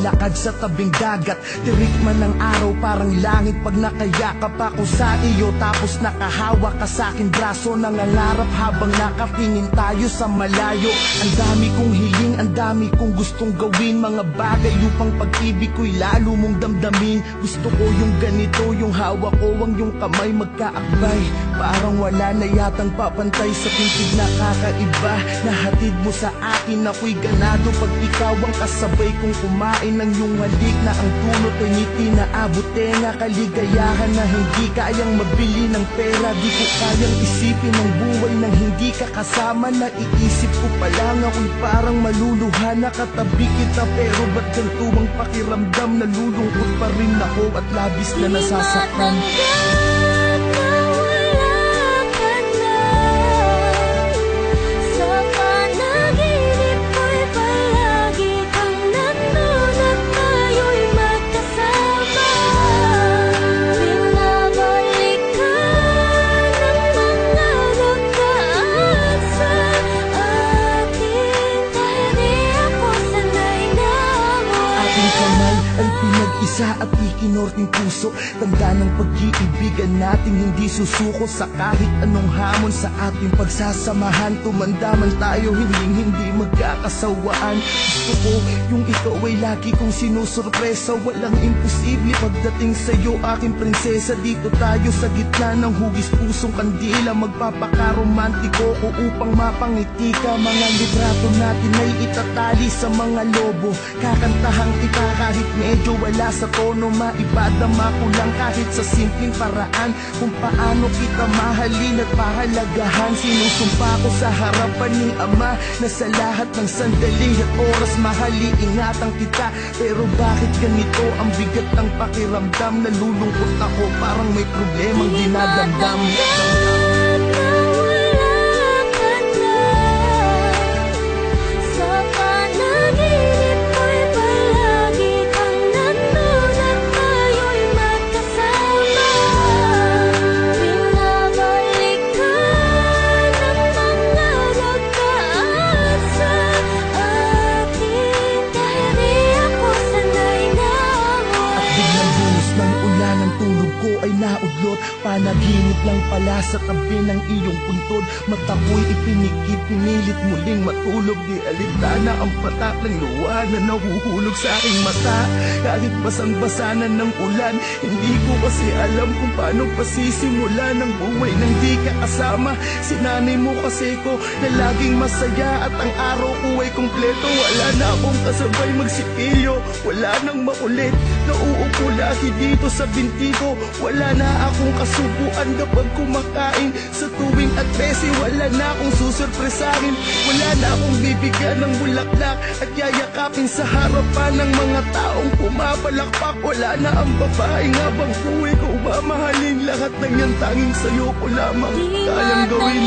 Lakad sa tabing dagat, tirik man ng araw parang langit pag nakayakap ako sa iyo. Tapos nakahawak ka sa akin braso, nangangarap habang nakatingin tayo sa malayo. Ang dami kong hiling, ang dami kong gustong gawin, mga bagay upang pag-ibig ko'y lalo mong damdamin. Gusto ko yung ganito, yung hawak ko ang yung kamay magkaakbay, parang wala na yatang papantay sa pintig na kakaiba. Nahatid mo sa akin, ako'y ganado pag ikaw ang kasabay kong kumain ng iyong halik na ang dulot ay ngiti na abot tenga. Kaligayahan na hindi kayang mabili ng pera. Di ko kayang isipin ang buhay nang hindi ka kasama. Naiisip ko pa lang ako'y parang maluluha. Nakatabi kita pero ba't ganito ang pakiramdam? Nalulungkot pa rin ako at labis na nasasaktan. Isa at ikinorting puso, tanda ng pag-iibigan natin hindi susuko sa kahit anong hamon sa ating pagsasamahan. Tumanda man tayo, hindi magkakasawaan. Gusto ko yung ikaw ay lagi kong sinusurpresa. Walang imposible pagdating sa'yo, aking prinsesa. Dito tayo sa gitna ng hugis pusong kandila, magpapakaromantiko ko upang mapangiti ka. Mga litrato natin ay itatali sa mga lobo, kakantahang kita kahit medyo wala sa tono. Maipadama ko lang kahit sa simpleng paraan kung paano kita mahalin at pahalagahan. Sinusumpa ko sa harapan ni Ama na sa lahat ng sandali at oras mahali ingatan kita. Pero bakit ganito ang bigat ng pakiramdam? Nalulungkot ako parang may problemang dinadamdam. Panaginip lang pala sa tabi ng iyong puntod. Mata ko'y ipinikit, pinilit muling matulog. Di alintana ang patak ng luha na nahuhulog sa aking mata. Kahit basang-basanan ng ulan, hindi ko kasi alam kung paano pasisimula ng buhay nang di ka kasama. Sinanay mo kasi ko na laging masaya at ang araw ko ay kumpleto. Wala na akong kasabay magsipilyo, wala nang makulit. Nauupo lagi dito sa binti ko, wala na akong kasubuan kapag kumakain. Sa tuwing at 13, wala na akong susurpresahin. Wala na akong bibigyan ng bulaklak at yayakapin sa harapan ng mga taong pumapalakpak. Wala na ang babaeng habang buhay ko mamahalin. Lahat ng yan tanging sa'yo ko lamang kayang gawin.